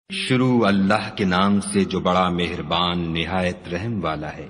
شروع اللہ کے نام سے جو بڑا مہربان نہایت رحم والا ہے۔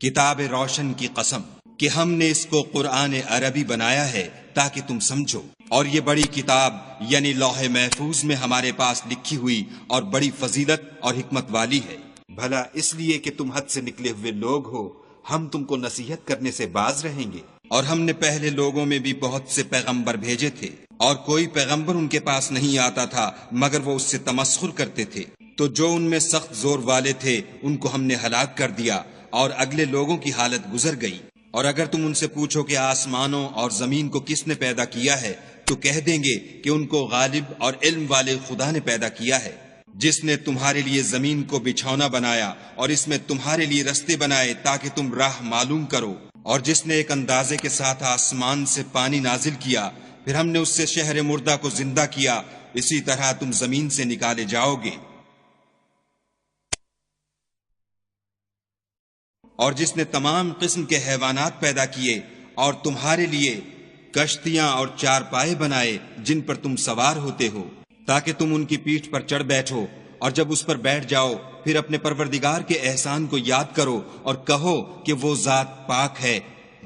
کتاب روشن کی قسم کہ ہم نے اس کو قرآن عربی بنایا ہے تاکہ تم سمجھو، اور یہ بڑی کتاب یعنی لوح محفوظ میں ہمارے پاس لکھی ہوئی اور بڑی فضیلت اور حکمت والی ہے۔ بھلا اس لیے کہ تم حد سے نکلے ہوئے لوگ ہو، ہم تم کو نصیحت کرنے سے باز رہیں گے؟ اور ہم نے پہلے لوگوں میں بھی بہت سے پیغمبر بھیجے تھے، اور کوئی پیغمبر ان کے پاس نہیں آتا تھا مگر وہ اس سے تمسخر کرتے تھے، تو جو ان میں سخت زور والے تھے ان کو ہم نے ہلاک کر دیا، اور اگلے لوگوں کی حالت گزر گئی۔ اور اگر تم ان سے پوچھو کہ آسمانوں اور زمین کو کس نے پیدا کیا ہے، تو کہہ دیں گے کہ ان کو غالب اور علم والے خدا نے پیدا کیا ہے، جس نے تمہارے لیے زمین کو بچھونا بنایا اور اس میں تمہارے لیے رستے بنائے تاکہ تم راہ معلوم کرو، اور جس نے ایک اندازے کے ساتھ آسمان سے پانی نازل کیا، پھر ہم نے اس سے شہر مردہ کو زندہ کیا، اسی طرح تم زمین سے نکالے جاؤ گے۔ اور جس نے تمام قسم کے حیوانات پیدا کیے اور تمہارے لیے کشتیاں اور چارپائے بنائے جن پر تم سوار ہوتے ہو تاکہ تم ان کی پیٹھ پر چڑھ بیٹھو، اور جب اس پر بیٹھ جاؤ پھر اپنے پروردگار کے احسان کو یاد کرو اور کہو کہ وہ ذات پاک ہے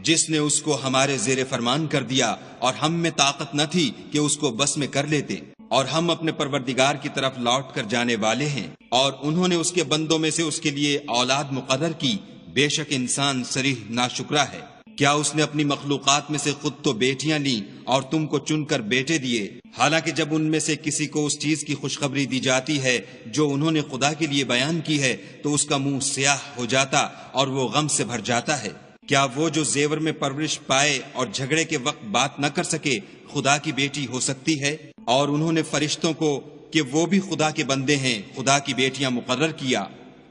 جس نے اس کو ہمارے زیر فرمان کر دیا، اور ہم میں طاقت نہ تھی کہ اس کو بس میں کر لیتے، اور ہم اپنے پروردگار کی طرف لوٹ کر جانے والے ہیں۔ اور انہوں نے اس کے بندوں میں سے اس کے لیے اولاد مقرر کی، بے شک انسان صریح ناشکرا ہے۔ کیا اس نے اپنی مخلوقات میں سے خود تو بیٹیاں لیں اور تم کو چن کر بیٹے دیے، حالانکہ جب ان میں سے کسی کو اس چیز کی خوشخبری دی جاتی ہے جو انہوں نے خدا کے لیے بیان کی ہے تو اس کا منہ سیاہ ہو جاتا اور وہ غم سے بھر جاتا ہے۔ کیا وہ جو زیور میں پرورش پائے اور جھگڑے کے وقت بات نہ کر سکے خدا کی بیٹی ہو سکتی ہے؟ اور انہوں نے فرشتوں کو کہ وہ بھی خدا کے بندے ہیں خدا کی بیٹیاں مقرر کیا۔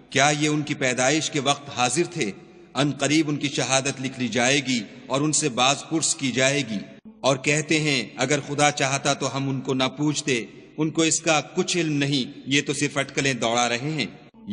کیا یہ ان کی پیدائش کے وقت حاضر تھے؟ ان قریب ان کی شہادت لکھ لی جائے گی اور ان سے باز پرس کی جائے گی، اور کہتے ہیں اگر خدا چاہتا تو ہم ان کو نہ پوچھتے، ان کو اس کا کچھ علم نہیں، یہ تو صرف اٹکلیں دوڑا رہے ہیں۔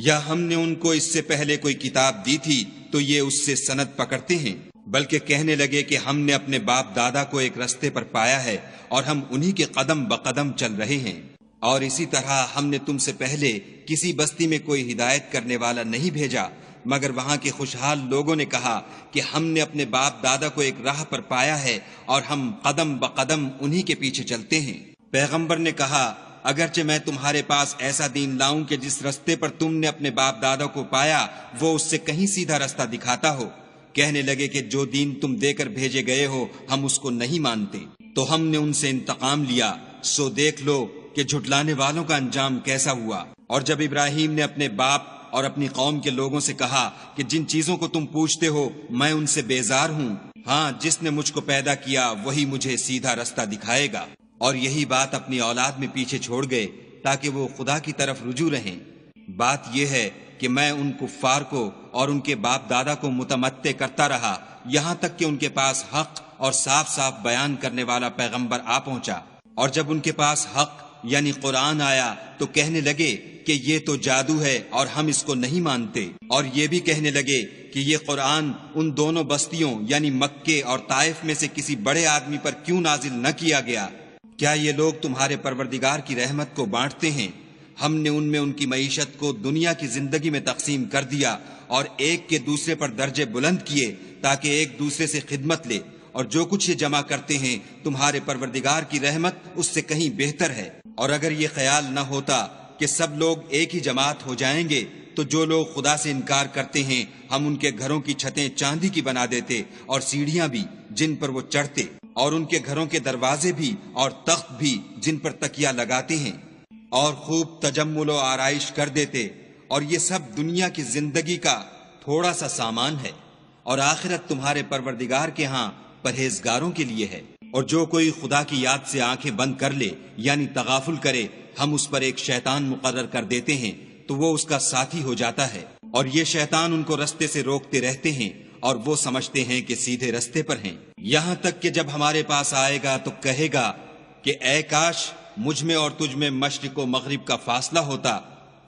یا ہم نے ان کو اس سے پہلے کوئی کتاب دی تھی تو یہ اس سے سند پکڑتے ہیں، بلکہ کہنے لگے کہ ہم نے اپنے باپ دادا کو ایک رستے پر پایا ہے اور ہم انہی کے قدم بقدم چل رہے ہیں۔ اور اسی طرح ہم نے تم سے پہلے کسی بستی میں کوئی ہدایت کرنے والا نہیں بھیجا، مگر وہاں کے خوشحال لوگوں نے کہا کہ ہم نے اپنے باپ دادا کو ایک راہ پر پایا ہے اور ہم قدم بقدم انہی کے پیچھے چلتے ہیں۔ پیغمبر نے کہا اگرچہ میں تمہارے پاس ایسا دین لاؤں کہ جس رستے پر تم نے اپنے باپ دادا کو پایا وہ اس سے کہیں سیدھا رستہ دکھاتا ہو، کہنے لگے کہ جو دین تم دے کر بھیجے گئے ہو ہم اس کو نہیں مانتے، تو ہم نے ان سے انتقام لیا، سو دیکھ لو کہ جھٹلانے والوں کا انجام کیسا ہوا۔ اور جب ابراہیم نے اپنے باپ اور اپنی قوم کے لوگوں سے کہا کہ جن چیزوں کو تم پوچھتے ہو میں ان سے بیزار ہوں، ہاں جس نے مجھ کو پیدا کیا وہی مجھے سیدھا رستہ دکھائے گا، اور یہی بات اپنی اولاد میں پیچھے چھوڑ گئے تاکہ وہ خدا کی طرف رجوع رہیں۔ بات یہ ہے کہ میں ان کفار کو اور ان کے باپ دادا کو متمتع کرتا رہا یہاں تک کہ ان کے پاس حق اور صاف صاف بیان کرنے والا پیغمبر آ پہنچا، اور جب ان کے پاس حق یعنی قرآن آیا تو کہنے لگے کہ یہ تو جادو ہے اور ہم اس کو نہیں مانتے، اور یہ بھی کہنے لگے کہ یہ قرآن ان دونوں بستیوں یعنی مکے اور طائف میں سے کسی بڑے آدمی پر کیوں نازل نہ کیا گیا؟ کیا یہ لوگ تمہارے پروردگار کی رحمت کو بانٹتے ہیں؟ ہم نے ان میں ان کی معیشت کو دنیا کی زندگی میں تقسیم کر دیا اور ایک کے دوسرے پر درجے بلند کیے تاکہ ایک دوسرے سے خدمت لے، اور جو کچھ یہ جمع کرتے ہیں تمہارے پروردگار کی رحمت اس سے کہیں بہتر ہے۔ اور اگر یہ خیال نہ ہوتا کہ سب لوگ ایک ہی جماعت ہو جائیں گے تو جو لوگ خدا سے انکار کرتے ہیں ہم ان کے گھروں کی چھتیں چاندی کی بنا دیتے اور سیڑھیاں بھی جن پر وہ چڑھتے، اور ان کے گھروں کے دروازے بھی اور تخت بھی جن پر تکیہ لگاتے ہیں، اور خوب تجمل و آرائش کر دیتے، اور یہ سب دنیا کی زندگی کا تھوڑا سا سامان ہے، اور آخرت تمہارے پروردگار کے ہاں پرہیزگاروں کے لیے ہے۔ اور جو کوئی خدا کی یاد سے آنکھیں بند کر لے یعنی تغافل کرے ہم اس پر ایک شیطان مقرر کر دیتے ہیں تو وہ اس کا ساتھی ہو جاتا ہے، اور یہ شیطان ان کو رستے سے روکتے رہتے ہیں اور وہ سمجھتے ہیں کہ سیدھے رستے پر ہیں، یہاں تک کہ جب ہمارے پاس آئے گا تو کہے گا کہ اے کاش مجھ میں اور تجھ میں مشرق و مغرب کا فاصلہ ہوتا،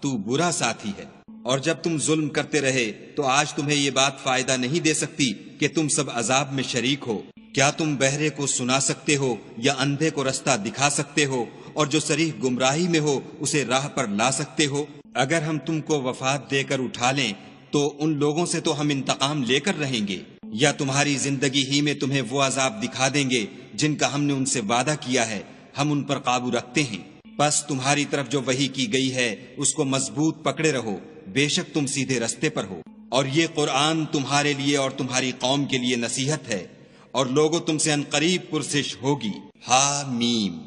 تو برا ساتھی ہے۔ اور جب تم ظلم کرتے رہے تو آج تمہیں یہ بات فائدہ نہیں دے سکتی کہ تم سب عذاب میں شریک ہو۔ کیا تم بہرے کو سنا سکتے ہو یا اندھے کو رستہ دکھا سکتے ہو؟ اور جو صریح گمراہی میں ہو اسے راہ پر لا سکتے ہو؟ اگر ہم تم کو وفات دے کر اٹھا لیں تو ان لوگوں سے تو ہم انتقام لے کر رہیں گے، یا تمہاری زندگی ہی میں تمہیں وہ عذاب دکھا دیں گے جن کا ہم نے ان سے وعدہ کیا ہے، ہم ان پر قابو رکھتے ہیں۔ پس تمہاری طرف جو وحی کی گئی ہے اس کو مضبوط پکڑے رہو، بے شک تم سیدھے رستے پر ہو۔ اور یہ قرآن تمہارے لیے اور تمہاری قوم کے لیے نصیحت ہے، اور لوگوں تم سے عنقریب پرسش ہوگی۔ حامیم۔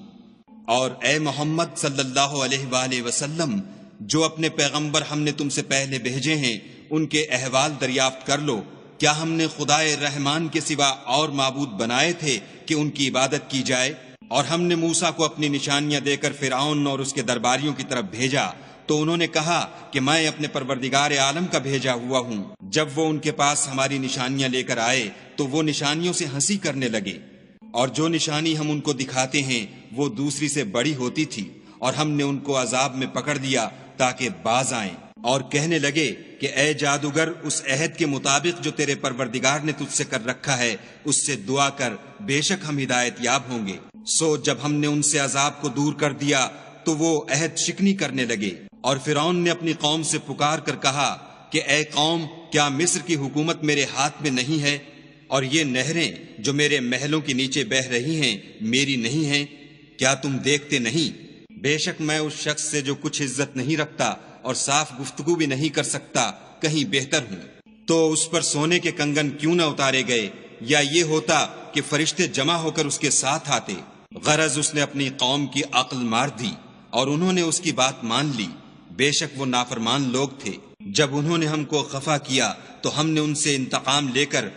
اور اے محمد صلی اللہ علیہ وآلہ وسلم، جو اپنے پیغمبر ہم نے تم سے پہلے بھیجے ہیں ان کے احوال دریافت کر لو۔ کیا ہم نے خدائے رحمان کے سوا اور معبود بنائے تھے کہ ان کی عبادت کی جائے؟ اور ہم نے موسیٰ کو اپنی نشانیاں دے کر فرعون اور اس کے درباریوں کی طرف بھیجا، تو انہوں نے کہا کہ میں اپنے پروردگار عالم کا بھیجا ہوا ہوں۔ جب وہ ان کے پاس ہماری نشانیاں لے کر آئے تو وہ نشانیوں سے ہنسی کرنے لگے، اور جو نشانی ہم ان کو دکھاتے ہیں وہ دوسری سے بڑی ہوتی تھی، اور ہم نے ان کو عذاب میں پکڑ لیا تاکہ باز آئیں، اور کہنے لگے کہ اے جادوگر، اس عہد کے مطابق جو تیرے پروردگار نے تجھ سے کر رکھا ہے اس سے دعا کر، بے شک ہم ہدایت یاب ہوں گے۔ سو جب ہم نے ان سے عذاب کو دور کر دیا تو وہ عہد شکنی کرنے لگے، اور فرعون نے اپنی قوم سے پکار کر کہا کہ اے قوم، کیا مصر کی حکومت میرے ہاتھ میں نہیں ہے، اور یہ نہریں جو میرے محلوں کے نیچے بہہ رہی ہیں میری نہیں ہیں؟ کیا تم دیکھتے نہیں؟ بے شک میں اس شخص سے جو کچھ عزت نہیں رکھتا اور صاف گفتگو بھی نہیں کر سکتا کہیں بہتر ہوں۔ تو اس پر سونے کے کنگن کیوں نہ اتارے گئے، یا یہ ہوتا کہ فرشتے جمع ہو کر اس کے ساتھ آتے۔ غرض اس نے اپنی قوم کی عقل مار دی اور انہوں نے اس کی بات مان لی، بے شک وہ نافرمان لوگ تھے۔ جب انہوں نے ہم کو خفا کیا تو ہم نے ان سے انتقام لے کر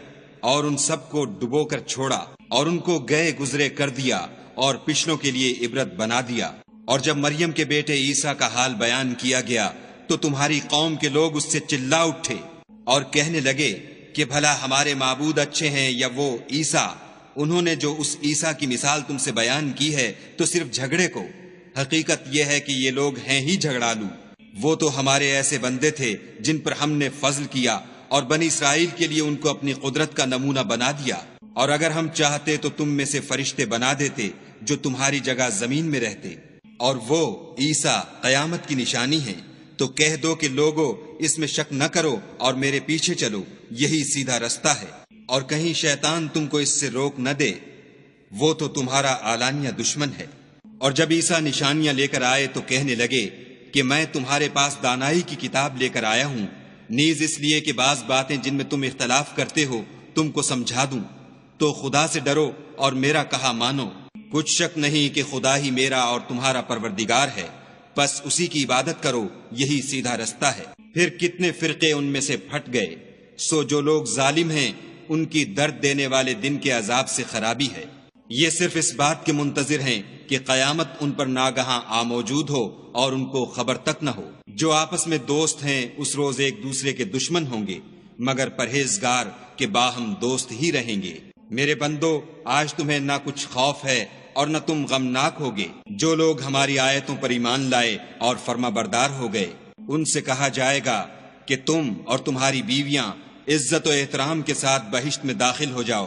اور ان سب کو ڈبو کر چھوڑا، اور ان کو گئے گزرے کر دیا اور پچھلوں کے لیے عبرت بنا دیا۔ اور جب مریم کے بیٹے عیسیٰ کا حال بیان کیا گیا تو تمہاری قوم کے لوگ اس سے چلا اٹھے اور کہنے لگے کہ بھلا ہمارے معبود اچھے ہیں یا وہ عیسیٰ؟ انہوں نے جو اس عیسیٰ کی مثال تم سے بیان کی ہے تو صرف جھگڑے کو۔ حقیقت یہ ہے کہ یہ لوگ ہیں ہی جھگڑالو۔ وہ تو ہمارے ایسے بندے تھے جن پر ہم نے فضل کیا، اور بنی اسرائیل کے لیے ان کو اپنی قدرت کا نمونہ بنا دیا۔ اور اگر ہم چاہتے تو تم میں سے فرشتے بنا دیتے جو تمہاری جگہ زمین میں رہتے، اور وہ عیسیٰ قیامت کی نشانی ہیں۔ تو کہہ دو کہ لوگو اس میں شک نہ کرو اور میرے پیچھے چلو، یہی سیدھا رستہ ہے، اور کہیں شیطان تم کو اس سے روک نہ دے، وہ تو تمہارا اعلانیہ دشمن ہے۔ اور جب عیسیٰ نشانیاں لے کر آئے تو کہنے لگے کہ میں تمہارے پاس دانائی کی کتاب لے کر آیا ہوں، نیز اس لیے کہ بعض باتیں جن میں تم اختلاف کرتے ہو تم کو سمجھا دوں۔ تو خدا سے ڈرو اور میرا کہا مانو، کچھ شک نہیں کہ خدا ہی میرا اور تمہارا پروردگار ہے، بس اسی کی عبادت کرو، یہی سیدھا رستہ ہے۔ پھر کتنے فرقے ان میں سے پھٹ گئے۔ سو جو لوگ ظالم ہیں ان کی درد دینے والے دن کے عذاب سے خرابی ہے۔ یہ صرف اس بات کے منتظر ہیں کہ قیامت ان پر ناگہاں آ موجود ہو اور ان کو خبر تک نہ ہو۔ جو آپس میں دوست ہیں اس روز ایک دوسرے کے دشمن ہوں گے، مگر پرہیزگار کے باہم دوست ہی رہیں گے۔ میرے بندو، آج تمہیں نہ کچھ خوف ہے اور نہ تم غمناک ہوگے۔ جو لوگ ہماری آیتوں پر ایمان لائے اور فرما بردار ہو گئے، ان سے کہا جائے گا کہ تم اور تمہاری بیویاں عزت و احترام کے ساتھ بہشت میں داخل ہو جاؤ۔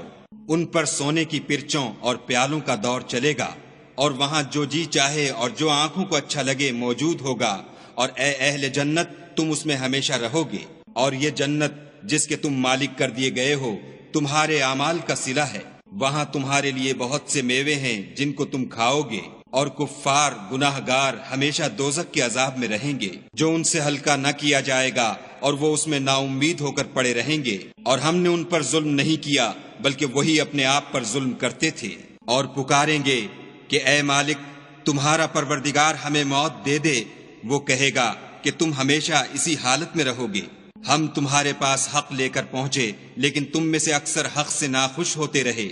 ان پر سونے کی پرچوں اور پیالوں کا دور چلے گا، اور وہاں جو جی چاہے اور جو آنکھوں کو اچھا لگے موجود ہوگا، اور اے اہل جنت، تم اس میں ہمیشہ رہو گے۔ اور یہ جنت جس کے تم مالک کر دیے گئے ہو تمہارے اعمال کا صلہ ہے۔ وہاں تمہارے لیے بہت سے میوے ہیں جن کو تم کھاؤ گے، اور کفار گناہ گار ہمیشہ دوزخ کے عذاب میں رہیں گے جو ان سے ہلکا نہ کیا جائے گا، اور وہ اس میں نا امید ہو کر پڑے رہیں گے۔ اور ہم نے ان پر ظلم نہیں کیا بلکہ وہی اپنے آپ پر ظلم کرتے تھے۔ اور پکاریں گے کہ اے مالک، تمہارا پروردگار ہمیں موت دے دے۔ وہ کہے گا کہ تم ہمیشہ اسی حالت میں رہو گے۔ ہم تمہارے پاس حق لے کر پہنچے، لیکن تم میں سے اکثر حق سے ناخوش ہوتے رہے۔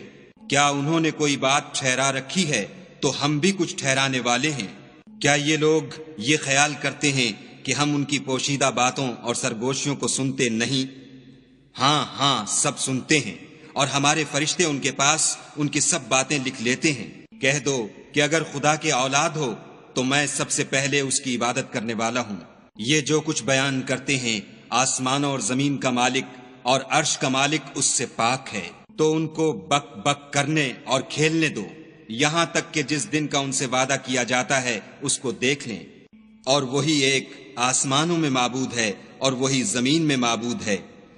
کیا انہوں نے کوئی بات ٹھہرا رکھی ہے تو ہم بھی کچھ ٹھہرانے والے ہیں۔ کیا یہ لوگ یہ خیال کرتے ہیں کہ ہم ان کی پوشیدہ باتوں اور سرگوشیوں کو سنتے نہیں؟ ہاں ہاں، سب سنتے ہیں، اور ہمارے فرشتے ان کے پاس ان کی سب باتیں لکھ لیتے ہیں۔ کہہ دو کہ اگر خدا کے اولاد ہو تو میں سب سے پہلے اس کی عبادت کرنے والا ہوں۔ یہ جو کچھ بیان کرتے ہیں آسمانوں اور زمین کا مالک اور عرش کا مالک اس سے پاک ہے، تو ان کو بک بک کرنے اور کھیلنے دو۔ یہاں تک کہ جس دن کا ان سے وعدہ کیا جاتا ہے اس کو دیکھ لیں، اور وہی ایک آسمانوں میں معبود ہے اور وہی زمین میں معبود ہے،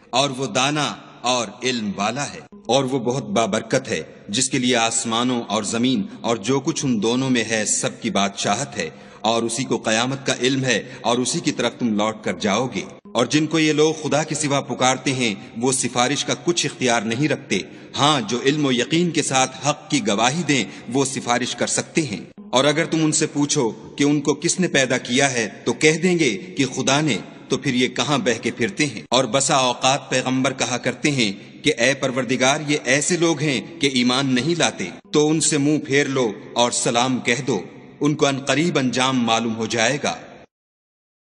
اور وہ دانا اور علم والا ہے، اور وہ بہت بابرکت ہے، جس کے لیے آسمانوں اور زمین اور جو کچھ ان دونوں میں ہے سب کی بادشاہت ہے، اور اسی کو قیامت کا علم ہے، اور اسی کی طرف تم لوٹ کر جاؤ گے۔ اور جن کو یہ لوگ خدا کے سوا پکارتے ہیں وہ سفارش کا کچھ اختیار نہیں رکھتے، ہاں جو علم و یقین کے ساتھ حق کی گواہی دیں وہ سفارش کر سکتے ہیں۔ اور اگر تم ان سے پوچھو کہ ان کو کس نے پیدا کیا ہے تو کہہ دیں گے کہ خدا نے، تو پھر یہ کہاں بہہ کے پھرتے ہیں۔ اور بسا اوقات پیغمبر کہا کرتے ہیں کہ اے پروردگار یہ ایسے لوگ ہیں کہ ایمان نہیں لاتے، تو ان سے منہ پھیر لو اور سلام کہہ دو، ان کو عنقریب انجام معلوم ہو جائے گا۔